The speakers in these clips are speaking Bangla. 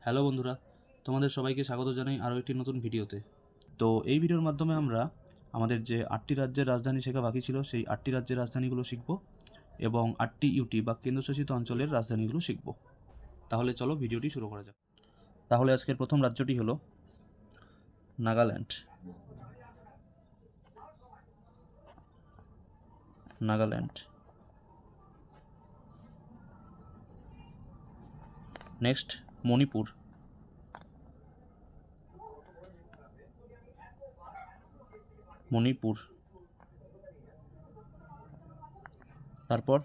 হ্যালো বন্ধুরা, তোমাদের সবাইকে স্বাগত জানাই আরও একটি নতুন ভিডিওতে। তো এই ভিডিওর মাধ্যমে আমরা আমাদের যে 8টি রাজ্যের রাজধানী শেখা বাকি ছিল সেই 8টি রাজ্যের রাজধানীগুলো শিখব এবং 8টি ইউটি বা কেন্দ্রশাসিত অঞ্চলের রাজধানীগুলো শিখব। তাহলে চলো ভিডিওটি শুরু করা যাক। তাহলে আজকের প্রথম রাজ্যটি হলো নাগাল্যান্ড। নাগাল্যান্ড। নেক্সট মণিপুর। মণিপুর। তারপর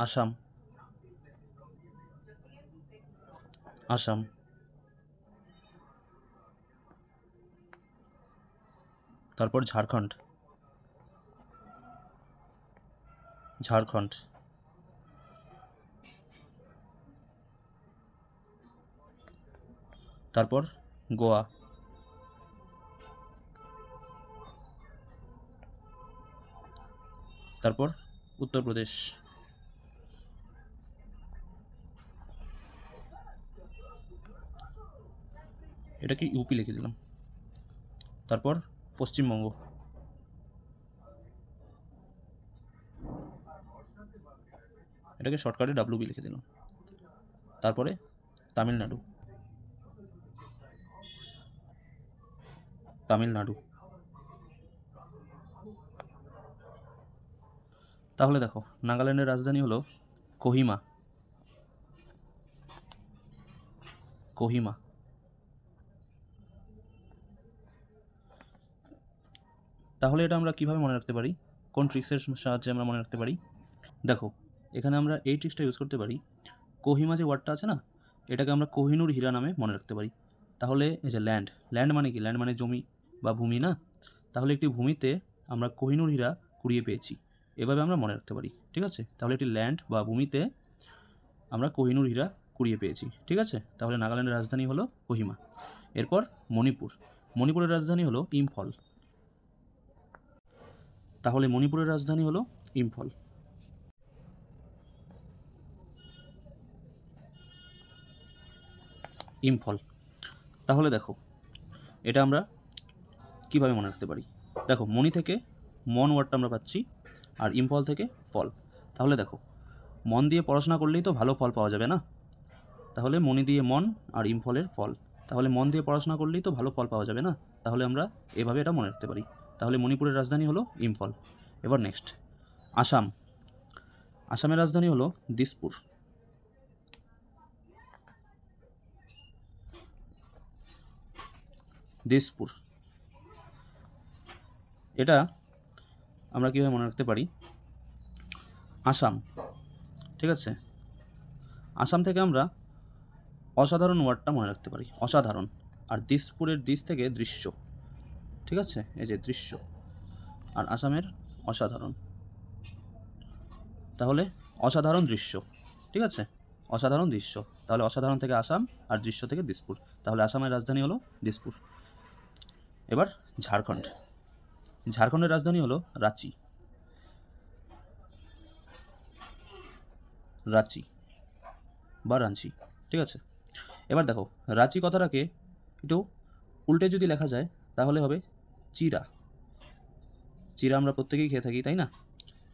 আসাম। আসাম। তারপর ঝাড়খণ্ড। ঝাড়খণ্ড। তারপর গোয়া। তারপর উত্তরপ্রদেশ। এটাকে ইউপি লিখে দিলাম। তারপর পশ্চিমবঙ্গ। এটাকে শর্টকাটে ডাব্লিউবি লিখে দিলাম। তারপরে তামিলনাড়ু। তামিলনাড়ু। তাহলে দেখো, নাগাল্যান্ডের রাজধানী হলো কোহিমা। কোহিমা। তাহলে এটা আমরা কিভাবে মনে রাখতে পারি, কোন ট্রিক্সের সাহায্যে আমরা মনে রাখতে পারি? দেখো, এখানে আমরা এই ট্রিক্সটা ইউজ করতে পারি। কোহিমা যে ওয়ার্ডটা আছে না, এটাকে আমরা কোহিনুর হীরা নামে মনে রাখতে পারি। তাহলে এই যে ল্যান্ড, ল্যান্ড মানে কি? ল্যান্ড মানে জমি বা ভূমি না? তাহলে একটি ভূমিতে আমরা কোহিনুর হীরা কুড়িয়ে পেয়েছি, এভাবে আমরা মনে রাখতে পারি। ঠিক আছে, তাহলে একটি ল্যান্ড বা ভূমিতে আমরা কোহিনুর হীরা কুড়িয়ে পেয়েছি। ঠিক আছে, তাহলে নাগাল্যান্ডের রাজধানী হলো কোহিমা। এরপর মণিপুর। মণিপুরের রাজধানী হলো ইম্ফল। তাহলে মণিপুরের রাজধানী হলো ইম্ফল। ইম্ফল। তাহলে দেখো, এটা আমরা কিভাবে মনে রাখতে পারি? দেখো, মণি থেকে মন ওয়ার্ডটা আমরা পাচ্ছি, আর ইম্ফল থেকে ফল। তাহলে দেখো, মন দিয়ে পড়াশোনা করলেই তো ভালো ফল পাওয়া যাবে না? তাহলে মণি দিয়ে মন আর ইম্ফলের ফল। তাহলে মন দিয়ে পড়াশোনা করলেই তো ভালো ফল পাওয়া যাবে না? তাহলে আমরা এভাবে এটা মনে রাখতে পারি। তাহলে মণিপুরের রাজধানী হলো ইম্ফল। এবার নেক্সট আসাম। আসামের রাজধানী হলো দিসপুর। দিসপুর। এটা আমরা কীভাবে মনে রাখতে পারি? আসাম, ঠিক আছে, আসাম থেকে আমরা অসাধারণ ওয়ার্ডটা মনে রাখতে পারি, অসাধারণ। আর দিসপুরের দিস থেকে দৃশ্য। ঠিক আছে, এই যে দৃশ্য, আর আসামের অসাধারণ। তাহলে অসাধারণ দৃশ্য। ঠিক আছে, অসাধারণ দৃশ্য। তাহলে অসাধারণ থেকে আসাম, আর দৃশ্য থেকে দিসপুর। তাহলে আসামের রাজধানী হলো দিসপুর। এবার ঝাড়খণ্ড। ঝাড়খণ্ডের রাজধানী হলো রাঁচি। রাঁচি বা রাঞ্চি। ঠিক আছে, এবার দেখো, রাঁচি কথাটাকে একটু উল্টে যদি লেখা যায় তাহলে হবে চিরা। চিরা আমরা প্রত্যেকেই খেয়ে থাকি, তাই না?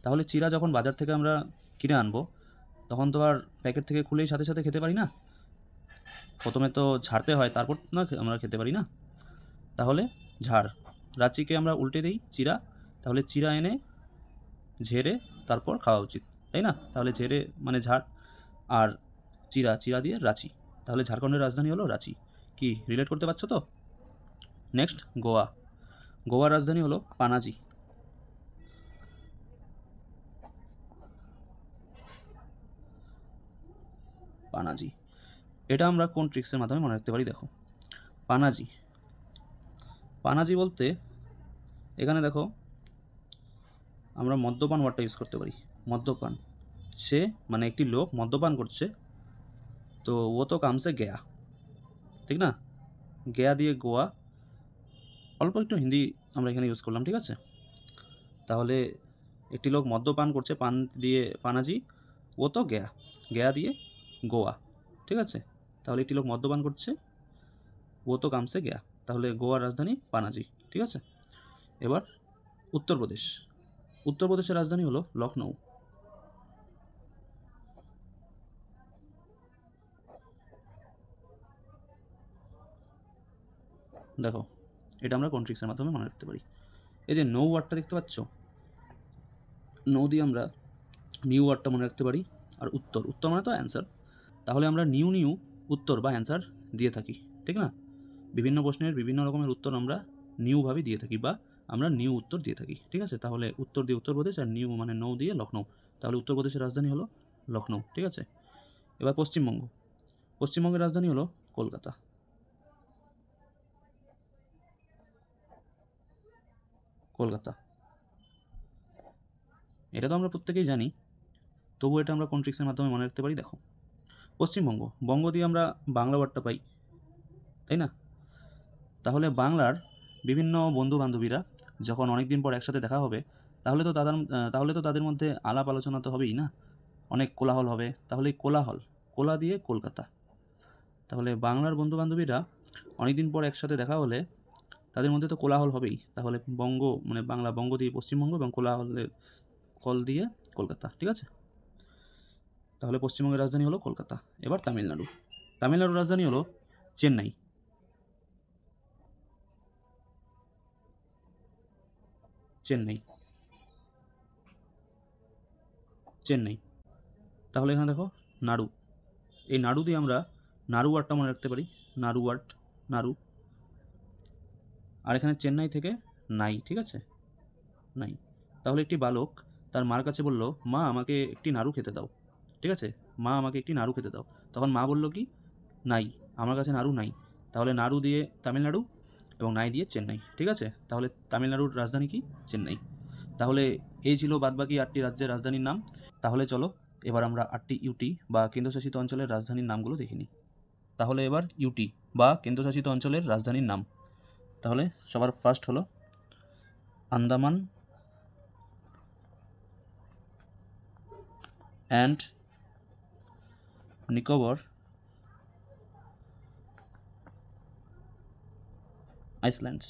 তাহলে চিরা যখন বাজার থেকে আমরা কিনে আনবো, তখন তো আর প্যাকেট থেকে খুলেই সাথে সাথে খেতে পারি না, প্রথমে তো ঝাড়তে হয়, তারপর না আমরা খেতে পারি না। তাহলে ঝাড়, রাঁচিকে আমরা উল্টে দিই চিরা। তাহলে চিরা এনে ঝেড়ে তারপর খাওয়া উচিত, তাই না? তাহলে ঝেড়ে মানে ঝাড়, আর চিরা, চিরা দিয়ে রাঁচি। তাহলে ঝাড়খণ্ডের রাজধানী হলো রাঁচি। কি রিলেট করতে পারছো তো? নেক্সট গোয়া। গোয়ার রাজধানী হলো পানাজি। পানাজি। এটা আমরা কোন ট্রিক্সের মাধ্যমে মনে রাখতে পারি? দেখো, পানাজি, পানাজি বলতে এখানে দেখো আমরা মদ্যপান ওয়ার্ডটা ইউজ করতে পারি। মদ্যপান, সে মানে একটি লোক মদ্যপান করছে, তো ও তো কামসে গেয়া, ঠিক না? গেয়া দিয়ে গোয়া, অল্প একটু হিন্দি আমরা এখানে ইউজ করলাম। ঠিক আছে, তাহলে একটি লোক মদ্যপান করছে, পান দিয়ে পানাজি, ও তো গেয়া, গেয়া দিয়ে গোয়া। ঠিক আছে, তাহলে একটি লোক মদ্যপান করছে, ও তো কামসে গেয়া, তাহলে গোয়ার রাজধানী পানাজি। ঠিক আছে, এবার উত্তরপ্রদেশ। উত্তরপ্রদেশের রাজধানী হলো লখনৌ। দেখো, এটা আমরা কোন ট্রিক্সের মাধ্যমে মনে রাখতে পারি। এই যে নৌ ওয়ার্ডটা দেখতে পাচ্ছ, নৌ দিয়ে আমরা নিউ ওয়ার্ডটা মনে রাখতে পারি। আর উত্তর, উত্তর মানে তো অ্যান্সার, তাহলে আমরা নিউ নিউ উত্তর বা অ্যান্সার দিয়ে থাকি, ঠিক না? বিভিন্ন প্রশ্নের বিভিন্ন রকমের উত্তর আমরা নিউভাবে দিয়ে থাকি, বা আমরা নিউ উত্তর দিয়ে থাকি। ঠিক আছে, তাহলে উত্তর দিয়ে উত্তরপ্রদেশ, আর নিউ মানে নৌ দিয়ে লখনৌ। তাহলে উত্তরপ্রদেশের রাজধানী হলো লখনৌ। ঠিক আছে, এবার পশ্চিমবঙ্গ। পশ্চিমবঙ্গের রাজধানী হলো কলকাতা। কলকাতা, এটা তো আমরা প্রত্যেকেই জানি, তবু এটা আমরা কোন ট্রিক্সের মাধ্যমে মনে রাখতে পারি। দেখো, পশ্চিমবঙ্গ, বঙ্গ দিয়ে আমরা বাংলা ওয়ার্ডটা পাই, তাই না? তাহলে বাংলার বিভিন্ন বন্ধু বান্ধবীরা যখন অনেক দিন পর একসাথে দেখা হবে, তাহলে তো তাদের মধ্যে আলাপ আলোচনা তো হবেই না, অনেক কোলাহল হবে। তাহলে কোলাহল, কোলা দিয়ে কলকাতা। তাহলে বাংলার বন্ধু বান্ধবীরা অনেক দিন পর একসাথে দেখা হলে তাদের মধ্যে তো কোলাহল হবেই। তাহলে বঙ্গ মানে বাংলা, বঙ্গ দিয়ে পশ্চিমবঙ্গ, এবং কোলাহলের কল দিয়ে কলকাতা। ঠিক আছে, তাহলে পশ্চিমবঙ্গের রাজধানী হলো কলকাতা। এবার তামিলনাড়ু। তামিলনাড়ুর রাজধানী হলো চেন্নাই। চেন্নাই, চেন্নাই। তাহলে এখানে দেখো নাড়ু, এই নাড়ু দিয়ে আমরা নাড়ু ওয়ার্ডটা মনে রাখতে পারি। নাড়ু ওয়ার্ড, নাড়ু। আর এখানে চেন্নাই থেকে নাই। ঠিক আছে, নাই। তাহলে একটি বালক তার মার কাছে বলল, মা আমাকে একটি নাড়ু খেতে দাও। ঠিক আছে, মা আমাকে একটি নাড়ু খেতে দাও। তখন মা বলল কি, নাই, আমার কাছে নাড়ু নাই। তাহলে নাড়ু দিয়ে তামিলনাড়ু এবং নাই দিয়ে চেন্নাই। ঠিক আছে, তাহলে তামিলনাড়ুর রাজধানী কি, চেন্নাই। তাহলে এই ছিল বাদবাকি 8টি রাজ্যের রাজধানীর নাম। তাহলে চলো এবার আমরা 8টি ইউটি বা কেন্দ্রশাসিত অঞ্চলের রাজধানীর নামগুলো দেখে নিই। তাহলে এবার ইউটি বা কেন্দ্রশাসিত অঞ্চলের রাজধানীর নাম। তাহলে সবার ফার্স্ট হলো আন্দামান অ্যান্ড নিকোবর আইল্যান্ডস।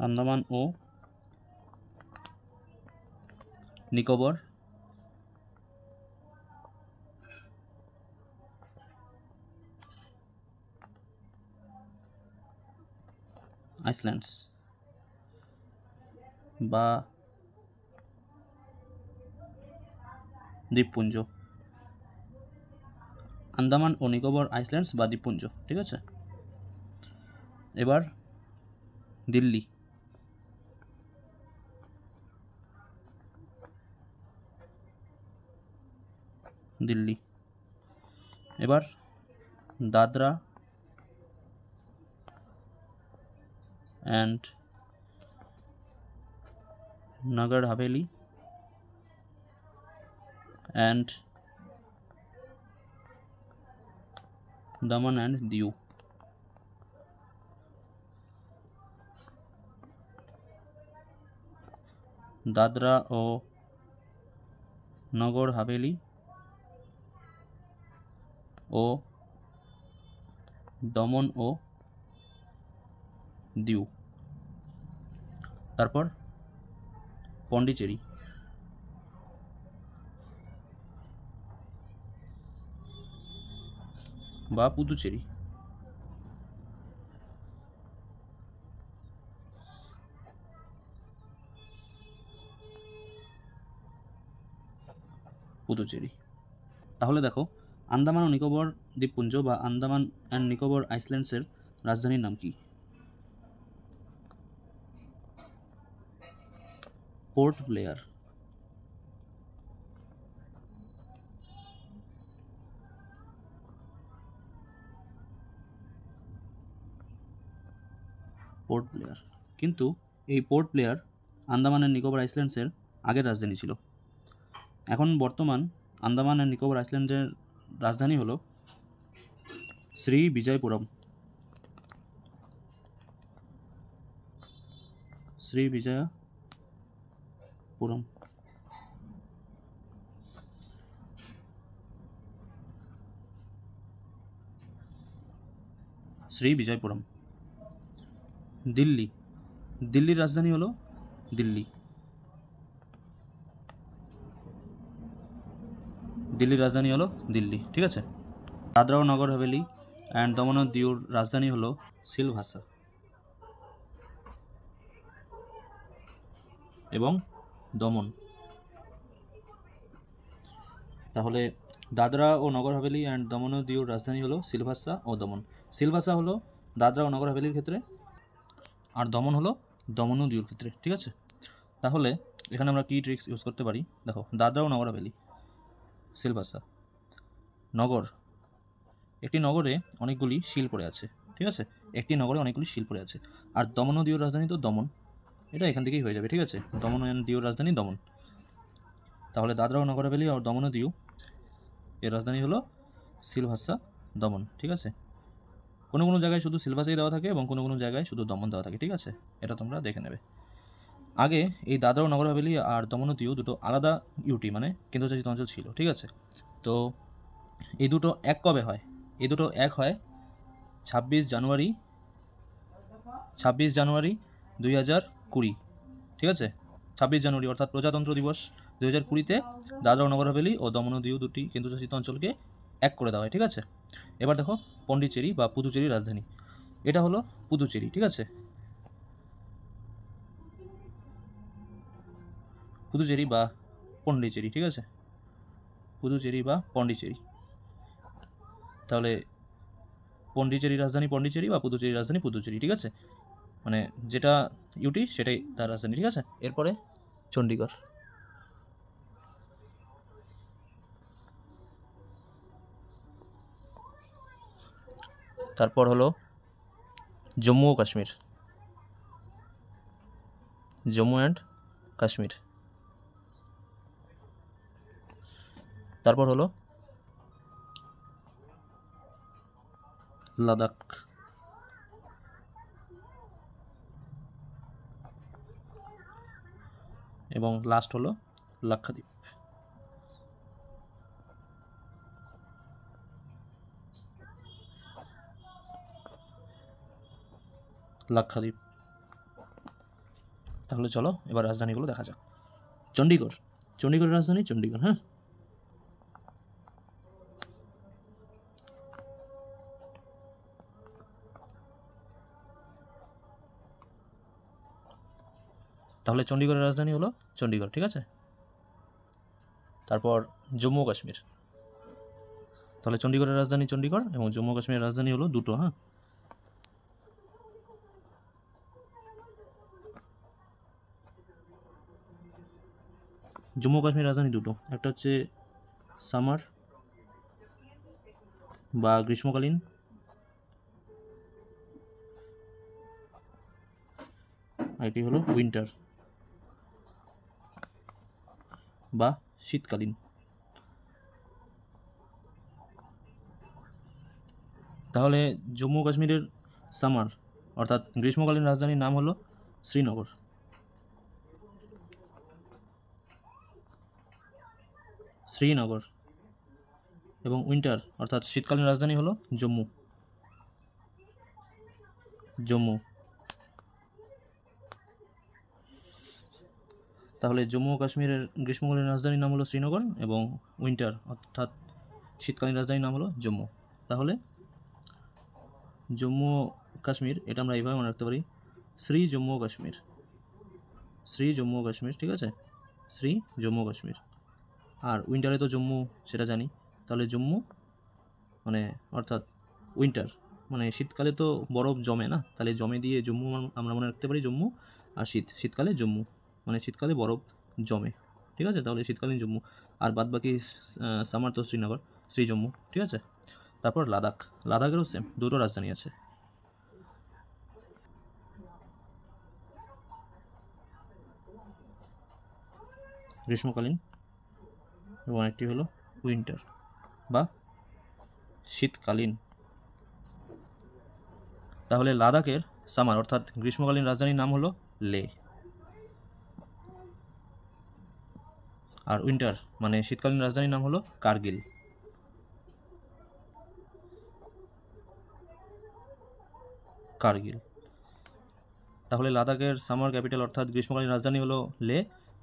আন্দামান ও নিকোবর আইল্যান্ডস বা দ্বীপপুঞ্জ। আন্দামান ও নিকোবর আইল্যান্ডস বা দ্বীপপুঞ্জ। ঠিক আছে, এবার দিল্লি। দিল্লি। এবার দাদরা অ্যান্ড নগর হাভেলি অ্যান্ড দমন অ্যান্ড দিউ। দাদরা ও নগর হাভেলি ও দমন ও দিউ। তারপর পন্ডিচেরি। বা পুদুচেরি। পুদুচেরি। তাহলে দেখো, আন্দামান ও নিকোবর দ্বীপপুঞ্জ বা আন্দামান অ্যান্ড নিকোবর আইল্যান্ডসের রাজধানীর নাম কি? Port Blair. Port Blair. কিন্তু এই Port Blair Andaman and Nicobar আইল্যান্ডসের আগের রাজধানী ছিল। এখন বর্তমান আন্দামান অ্যান্ড নিকোবর আইল্যান্ডের রাজধানী হলো শ্রী বিজয়পুরম। শ্রী বিজয়পুরম। পুরম, শ্রী বিজয়পুরম। দিল্লি, দিল্লির রাজধানী হলো দিল্লি, দিল্লির রাজধানী হলো দিল্লি, ঠিক আছে। দাদরা ও নগর হাভেলি অ্যান্ড দমন ও দিউর রাজধানী হলো সিলভাসা এবং দমন। তাহলে দাদরা ও নগর হাভেলি অ্যান্ড দমন ও দিউর রাজধানী হলো সিলভাসা ও দমন। সিলভাসা হলো দাদরা ও নগর হাভেলির ক্ষেত্রে, আর দমন হলো দমন ও দিউর ক্ষেত্রে, ঠিক আছে। তাহলে এখানে আমরা কী ট্রিক্স ইউজ করতে পারি, দেখো দাদরা ও নগর হাভেলি, সিলভাসা, নগর, একটি নগরে অনেকগুলি শিল পড়ে আছে, ঠিক আছে, একটি নগরে অনেকগুলি শিল পড়ে আছে। আর দমন ও দিউর রাজধানী তো দমন, এটা এখান থেকেই হয়ে যাবে, ঠিক আছে, দমন ও দিউর রাজধানী দমন। তাহলে দাদরা ও নগর হাভেলি আর দমন ও দিউ এর রাজধানী হলো সিলভাসা, দমন, ঠিক আছে। কোনো কোনো জায়গায় শুধু সিলভাসাই দেওয়া থাকে এবং কোনো কোনো জায়গায় শুধু দমন দেওয়া থাকে, ঠিক আছে, এটা তোমরা দেখে নেবে। আগে এই দাদরা ও নগর হাভেলি আর দমন ও দিউ দুটো আলাদা ইউটি মানে কেন্দ্রশাসিত অঞ্চল ছিল, ঠিক আছে। তো এই দুটো এক কবে হয়, এই দুটো এক হয় 26 জানুয়ারি 2020, ঠিক আছে। 26 জানুয়ারি অর্থাৎ প্রজাতন্ত্র দিবস 2020-তে দাদরা ও নগর হাভেলি ও দমন ও দিউ দুটি কেন্দ্রশাসিত অঞ্চলকে এক করে দেওয়া হয়, ঠিক আছে। এবার দেখো পন্ডিচেরি বা পুদুচেরির রাজধানী, এটা হলো পুদুচেরি, ঠিক আছে, পুদুচেরি বা পন্ডিচেরি, ঠিক আছে, পুদুচেরি বা পন্ডিচেরি। তাহলে পন্ডিচেরির রাজধানী পন্ডিচেরি বা পুদুচেরির রাজধানী পুদুচেরি, ঠিক আছে, মানে যেটা ইউটি সেটাই তার রাজধানী, ঠিক আছে। এরপরে চণ্ডীগড়, তারপর হলো জম্মু ও কাশ্মীর, জম্মু অ্যান্ড কাশ্মীর, তারপর হলো লাদাখ, এবং লাস্ট হলো লাক্ষাদ্বীপ। লাক্ষাদ্বীপ। তাহলে চলো এবার রাজধানীগুলো দেখা যাক। চণ্ডীগড়, চণ্ডীগড়ের রাজধানী চণ্ডীগড়, হ্যাঁ। তাহলে চণ্ডীগড়ের রাজধানী হলো চণ্ডীগড়, ঠিক আছে। তারপর জম্মু ও কাশ্মীর, তাহলে চণ্ডীগড়ের রাজধানী চণ্ডীগড় এবং জম্মু কাশ্মীরের রাজধানী হলো দুটো, হ্যাঁ। জম্মু কাশ্মীর রাজধানী দুটো, একটা হচ্ছে সামার বা গ্রীষ্মকালীন, আর এটি হলো উইন্টার বা শীতকালীন। তাহলে জম্মু কাশ্মীরের সামার অর্থাৎ গ্রীষ্মকালীন রাজধানীর নাম হলো শ্রীনগর, শ্রীনগর, এবং উইন্টার অর্থাৎ শীতকালীন রাজধানী হলো জম্মু, জম্মু। তাহলে জম্মু ও কাশ্মীরের গ্রীষ্মকালীন রাজধানীর নাম হলো শ্রীনগর এবং উইন্টার অর্থাৎ শীতকালীন রাজধানীর নাম হলো জম্মু। তাহলে জম্মু ও কাশ্মীর এটা আমরা এইভাবে মনে রাখতে পারি, শ্রী জম্মু ও কাশ্মীর, শ্রী জম্মু ও কাশ্মীর, ঠিক আছে, শ্রী জম্মু ও কাশ্মীর। আর উইন্টারে তো জম্মু সেটা জানি, তাহলে জম্মু মানে অর্থাৎ উইন্টার মানে শীতকালে তো বরফ জমে না, তাহলে জমে দিয়ে জম্মু আমরা মনে রাখতে পারি জম্মু। আর শীতকালে জম্মু মানে শীতকালে বরফ জমে, ঠিক আছে, তাহলে শীতকালীন জম্মু। আর বাদ বাকি সামার তো শ্রীনগর, শ্রী জম্মু, ঠিক আছে। তারপর লাদাখ, লাদাখেরও সেম দুটো রাজধানী আছে, গ্রীষ্মকালীন এবং একটি হলো উইন্টার বা শীতকালীন। তাহলে লাদাখের সামার অর্থাৎ গ্রীষ্মকালীন রাজধানীর নাম হলো লে, আর উইন্টার মানে শীতকালীন রাজধানীর নাম হলো কার্গিল। কার্গিল। তাহলে লাদাখের সামার ক্যাপিটাল অর্থাৎ গ্রীষ্মকালীন রাজধানী হলো লে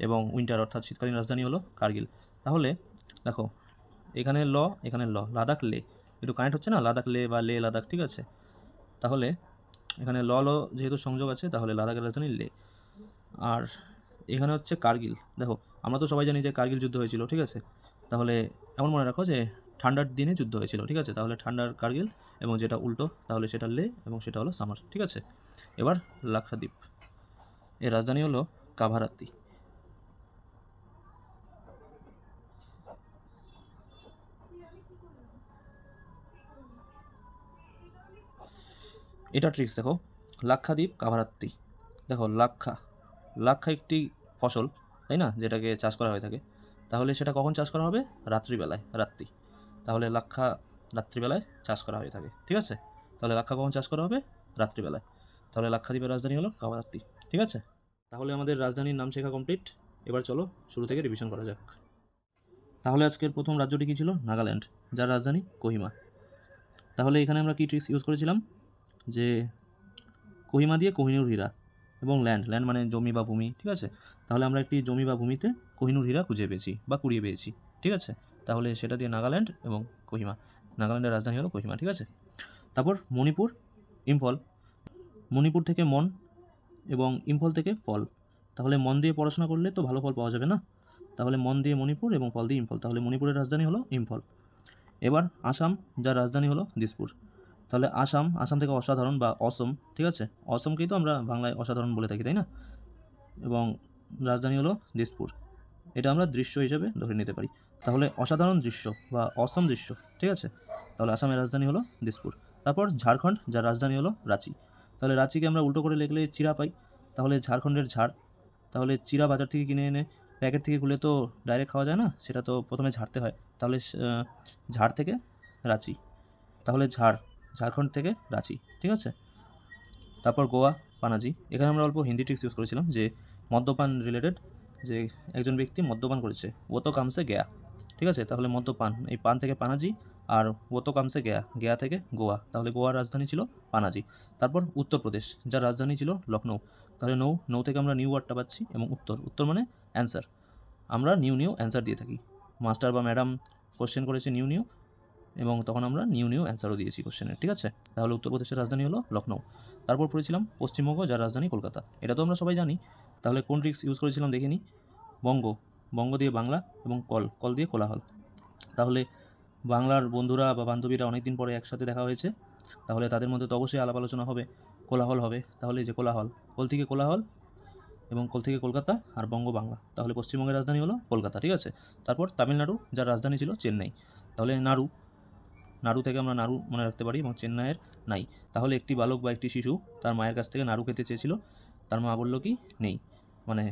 এবং উইন্টার অর্থাৎ শীতকালীন রাজধানী হলো কার্গিল। তাহলে দেখো এখানে লাদাখ লে একটু কানেক্ট হচ্ছে না, লাদাখ লে বা লে লাদাখ, ঠিক আছে। তাহলে এখানে ল যেহেতু সংযোগ আছে তাহলে লাদাখের রাজধানী লে। আর এখানে হচ্ছে কার্গিল। দেখো আমরা তো সবাই জানি যে কার্গিল যুদ্ধ হয়েছিল, ঠিক আছে। তাহলে এমন মনে রাখো যে ঠান্ডার দিনে যুদ্ধ হয়েছিল, ঠিক আছে। তাহলে ঠান্ডার কার্গিল এবং যেটা উল্টো তাহলে সেটা লে এবং সেটা হলো সামার, ঠিক আছে। এবার লাক্ষাদ্বীপ, এর রাজধানী হলো কাভারাত্তি। এটা ট্রিক্স দেখো, লাক্ষাদ্বীপ কাভারাত্তি। দেখো লাক্ষা একটি ফসল, তাই না, যেটাকে চাষ করা হয়ে থাকে। তাহলে সেটা কখন চাষ করা হবে? রাত্রিবেলায়, রাত্রি। তাহলে লাক্ষা রাত্রিবেলায় চাষ করা হয়ে থাকে, ঠিক আছে। তাহলে লাক্ষা কখন চাষ করা হবে? রাত্রিবেলায়। তাহলে লাক্ষাদ্বীপের রাজধানী হলো কাভারাত্তি, ঠিক আছে। তাহলে আমাদের রাজধানীর নাম শেখা কমপ্লিট। এবার চলো শুরু থেকে রিভিশন করা যাক। তাহলে আজকের প্রথম রাজ্যটি কী ছিল? নাগাল্যান্ড, যার রাজধানী কোহিমা। তাহলে এখানে আমরা কী ট্রিক্স ইউজ করেছিলাম? যে কোহিমা দিয়ে কোহিনুর হীরা এবং ল্যান্ড মানে জমি বা ভূমি, ঠিক আছে। তাহলে আমরা একটি জমি বা ভূমিতে কোহিনুর হীরা খুঁজে পেয়েছি বা কুড়িয়ে পেয়েছি, ঠিক আছে। তাহলে সেটা দিয়ে নাগাল্যান্ড এবং কোহিমা, নাগাল্যান্ডের রাজধানী হলো কোহিমা, ঠিক আছে। তারপর মণিপুর, ইম্ফল। মণিপুর থেকে মন এবং ইম্ফল থেকে ফল। তাহলে মন দিয়ে পড়াশোনা করলে তো ভালো ফল পাওয়া যাবে না। তাহলে মন দিয়ে মণিপুর এবং ফল দিয়ে ইম্ফল। তাহলে মণিপুরের রাজধানী হলো ইম্ফল। এবার আসাম, যার রাজধানী হলো দিসপুর। তাহলে আসাম থেকে অসাধারণ বা অসম, ঠিক আছে। অসমকেই তো আমরা বাংলায় অসাধারণ বলে থাকি, তাই না। এবং রাজধানী হলো দিসপুর। এটা আমরা দৃশ্য হিসেবে ধরে নিতে পারি। তাহলে অসাধারণ দৃশ্য বা অসম দৃশ্য, ঠিক আছে। তাহলে আসামের রাজধানী হলো দিসপুর। তারপর ঝাড়খণ্ড, যার রাজধানী হলো রাঁচি। তাহলে রাঁচিকে আমরা উল্টো করে লিখলে চিরা পাই। তাহলে ঝাড়খণ্ডের ঝাড়। তাহলে চিরা বাজার থেকে কিনে এনে প্যাকেট থেকে খুলে তো ডাইরেক্ট খাওয়া যায় না, সেটা তো প্রথমে ঝাড়তে হয়। তাহলে ঝাড় থেকে রাঁচি। তাহলে ঝাড়খণ্ড থেকে রাঁচি, ঠিক আছে। তারপর গোয়া, পানাজি। এখানে আমরা অল্প হিন্দি ট্রিক্স ইউজ করেছিলাম যে মদ্যপান রিলেটেড, যে একজন ব্যক্তি মদ্যপান করেছে, ও তো কামসে গেয়া, ঠিক আছে। তাহলে মদ্যপান, এই পান থেকে পানাজি, আর ও তো কামসে গেয়া থেকে গোয়া। তাহলে গোয়ার রাজধানী ছিল পানাজি। তারপর উত্তরপ্রদেশ, যার রাজধানী ছিল লখনৌ। তাহলে নৌ থেকে আমরা নিউ ওয়ার্ডটা পাচ্ছি এবং উত্তর মানে অ্যান্সার। আমরা নিউ অ্যান্সার দিয়ে থাকি। মাস্টার বা ম্যাডাম কোশ্চেন করেছে নিউ এবং তখন আমরা নিউ অ্যান্সারও দিয়েছি কোশ্চেনের, ঠিক আছে। তাহলে উত্তরপ্রদেশের রাজধানী হলো লখনৌ। তারপর পড়েছিলাম পশ্চিমবঙ্গ, যার রাজধানী কলকাতা। এটা তো আমরা সবাই জানি। তাহলে কোন ট্রিক্স ইউজ করেছিলাম দেখে নিই। বঙ্গ দিয়ে বাংলা এবং কল দিয়ে কোলাহল। তাহলে বাংলার বন্ধুরা বা বান্ধবীরা অনেক দিন পরে একসাথে দেখা হয়েছে, তাহলে তাদের মধ্যে তো অবশ্যই আলাপ আলোচনা হবে, কোলাহল হবে। তাহলে যে কোলাহল, কল থেকে কোলাহল এবং কল থেকে কলকাতা আর বঙ্গ বাংলা। তাহলে পশ্চিমবঙ্গের রাজধানী হলো কলকাতা, ঠিক আছে। তারপর তামিলনাড়ু, যার রাজধানী ছিল চেন্নাই। তাহলে নাড়ু থেকে আমরা নাড়ু মনে রাখতে পারি এবং চেন্নাইয়ের নাই। তাহলে একটি বালক বা একটি শিশু তার মায়ের কাছ থেকে নাড়ু খেতে চেয়েছিল। তার মা বলল কি নেই, মানে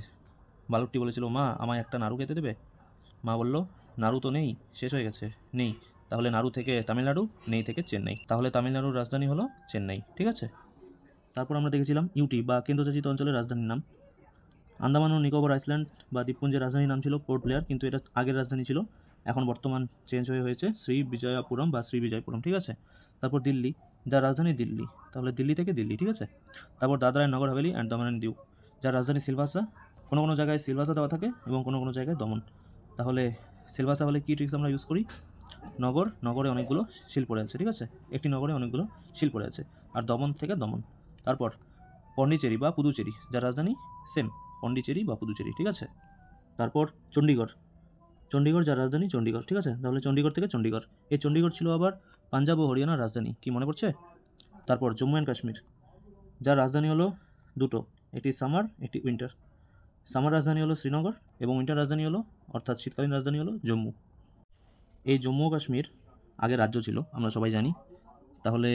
বালকটি বলেছিল মা আমায় একটা নাড়ু খেতে দেবে। মা বলল নাড়ু তো নেই, শেষ হয়ে গেছে, নেই। তাহলে নাড়ু থেকে তামিলনাড়ু, নেই থেকে চেন্নাই। তাহলে তামিলনাড়ুর রাজধানী হলো চেন্নাই, ঠিক আছে। তারপর আমরা দেখেছিলাম ইউটি বা কেন্দ্রশাসিত অঞ্চলের রাজধানীর নাম। আন্দামান ও নিকোবর আইল্যান্ড বা দ্বীপপুঞ্জের রাজধানীর নাম ছিল পোর্ট ব্লেয়ার, কিন্তু এটা আগের রাজধানী ছিল, এখন বর্তমান চেঞ্জ হয়েছে শ্রী বিজয়পুরম বা শ্রী বিজয়পুরম, ঠিক আছে। তারপর দিল্লি, যার রাজধানী দিল্লি। তাহলে দিল্লি থেকে দিল্লি, ঠিক আছে। তারপর দাদরা অ্যান্ড নগর হাভেলি অ্যান্ড দমন অ্যান্ড দিউ, যার রাজধানী সিলভাসা। কোনো জায়গায় সিলভাসা দেওয়া থাকে এবং কোনো জায়গায় দমন। তাহলে সিলভাসা হলে কী ট্রিক্স আমরা ইউজ করি? নগরে অনেকগুলো শিল পড়ে আছে, ঠিক আছে। একটি নগরে অনেকগুলো শিল পড়ে আছে। আর দমন থেকে দমন। তারপর পন্ডিচেরি বা পুদুচেরি, যার রাজধানী সেম, পন্ডিচেরি বা পুদুচেরি, ঠিক আছে। তারপর চণ্ডীগড়, যার রাজধানী চণ্ডীগড়, ঠিক আছে। তাহলে চণ্ডীগড় থেকে চণ্ডীগড়। এই চণ্ডীগড় ছিল আবার পাঞ্জাব ও হরিয়ানার রাজধানী, কি মনে পড়ছে? তারপর জম্মু অ্যান্ড কাশ্মীর, যার রাজধানী হলো দুটো, একটি সামার, একটি উইন্টার। সামার রাজধানী হলো শ্রীনগর এবং উইন্টার রাজধানী হলো, অর্থাৎ শীতকালীন রাজধানী হলো জম্মু। এই জম্মু ও কাশ্মীর আগে রাজ্য ছিল, আমরা সবাই জানি। তাহলে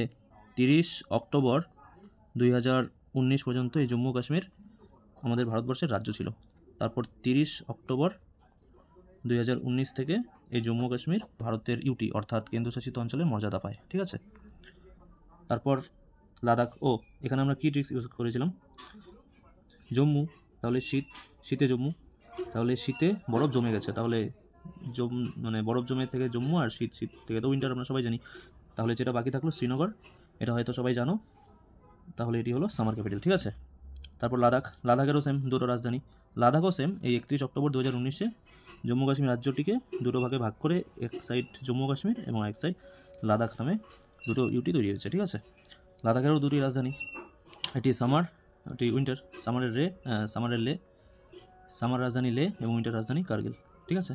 30 অক্টোবর 2019 পর্যন্ত এই জম্মু কাশ্মীর আমাদের ভারতবর্ষের রাজ্য ছিল। তারপর 30 অক্টোবর 2019 থেকে এই জম্মু কাশ্মীর ভারতের ইউটি অর্থাৎ কেন্দ্রশাসিত অঞ্চলের মর্যাদা পায়, ঠিক আছে। তারপর লাদাখ, এখানে আমরা কী ট্রিক্স ইউজ করেছিলাম? জম্মু, তাহলে শীতে জম্মু। তাহলে শীতে বরফ জমে গেছে, তাহলে মানে বরফ জমে থেকে জম্মু, আর শীত থেকে তো উইন্টার আমরা সবাই জানি। তাহলে যেটা বাকি থাকলো শ্রীনগর, এটা হয়তো সবাই জানো। তাহলে এটি হলো সামার ক্যাপিটাল, ঠিক আছে। তারপর লাদাখেরও সেম দুটো রাজধানী। লাদাখও সেম এই 31 অক্টোবর 2019-এ জম্মু কাশ্মীর রাজ্যটিকে দুটো ভাগে ভাগ করে এক সাইড জম্মু কাশ্মীর এবং এক সাইড লাদাখ নামে দুটো ইউটি তৈরি হয়েছে, ঠিক আছে। লাদাখেরও দুটি রাজধানী, এটি সামার, এটি উইন্টার। সামার রাজধানী লে এবং উইন্টার রাজধানী কার্গিল, ঠিক আছে।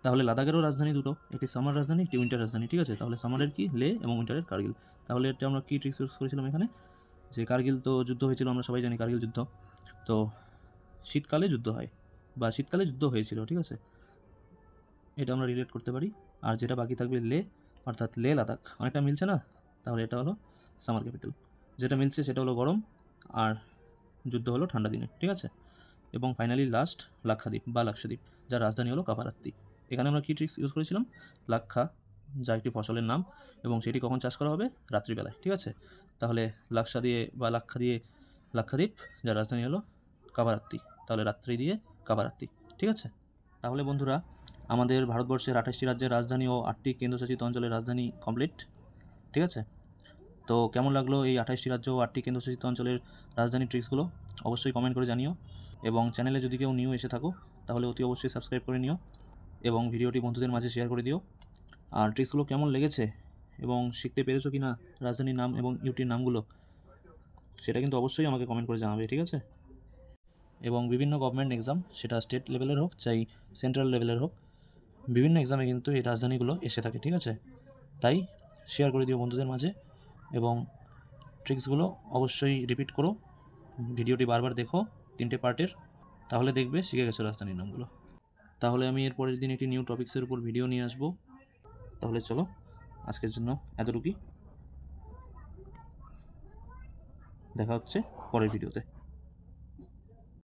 তাহলে লাদাখেরও রাজধানী দুটো, একটি সামার রাজধানী, একটি উইন্টার রাজধানী, ঠিক আছে। তাহলে সামারের কি লে এবং উইন্টারের কার্গিল। তাহলে এটা আমরা কী ট্রিক্স ইউজ করেছিলাম এখানে, যে কার্গিল তো যুদ্ধ হয়েছিল, আমরা সবাই জানি কার্গিল যুদ্ধ তো শীতকালে যুদ্ধ হয় বা শীতকালে যুদ্ধ হয়েছিল, ঠিক আছে। এটা আমরা রিলেট করতে পারি। আর যেটা বাকি থাকবে লে, অর্থাৎ লে লাদাখ, অনেকটা মিলছে না? তাহলে এটা হলো সামার ক্যাপিটাল। যেটা মিলছে সেটা হলো গরম, আর যুদ্ধ হলো ঠান্ডা দিনে, ঠিক আছে। এবং ফাইনালি লাস্ট লাক্ষাদ্বীপ, যার রাজধানী হলো কাপারাত্তি। এখানে আমরা কী ট্রিক্স ইউজ করেছিলাম, লাক্ষা যা একটি ফসলের নাম, এবং সেটি কখন চাষ করা হবে, রাত্রিবেলায়, ঠিক আছে। তাহলে লাক্ষাদ্বীপ, যার রাজধানী হলো কাপারাত্তি, তাহলে রাত্রি দিয়ে কাপারাত্তি, ঠিক আছে। তাহলে বন্ধুরা, আমাদের ভারতবর্ষের 28টি রাজ্যের রাজধানী ও 8টি কেন্দ্রশাসিত অঞ্চলের রাজধানী কমপ্লিট, ঠিক আছে। তো কেমন লাগলো এই 28টি রাজ্য ও 8টি কেন্দ্রশাসিত অঞ্চলের রাজধানী ট্রিক্সগুলো, অবশ্যই কমেন্ট করে জানিও। এবং চ্যানেলে যদি কেউ নিউ এসে থাকো তাহলে অতি অবশ্যই সাবস্ক্রাইব করে নিও এবং ভিডিওটি বন্ধুদের মাঝে শেয়ার করে দিও। আর ট্রিক্সগুলো কেমন লেগেছে এবং শিখতে পেরেছো কি না রাজধানীর নাম এবং ইউটির নামগুলো, সেটা কিন্তু অবশ্যই আমাকে কমেন্ট করে জানাবে, ঠিক আছে। এবং বিভিন্ন গভর্নমেন্ট এক্সাম, সেটা স্টেট লেভেলের হোক চাই সেন্ট্রাল লেভেলের হোক, বিভিন্ন এক্সামে কিন্তু এই রাজধানীগুলো এসে থাকে, ঠিক আছে। তাই শেয়ার করে দিও বন্ধুদের মাঝে এবং ট্রিক্সগুলো অবশ্যই রিপিট করো, ভিডিওটি বারবার দেখো 3টে পার্টের, তাহলে দেখবে শিখে গেছো রাজধানীর নামগুলো। তাহলে আমি এর পরের দিন একটি নিউ টপিক্সের উপর ভিডিও নিয়ে আসবো। তাহলে চলো, আজকের জন্য এতটুকুই, দেখা হচ্ছে পরের ভিডিওতে।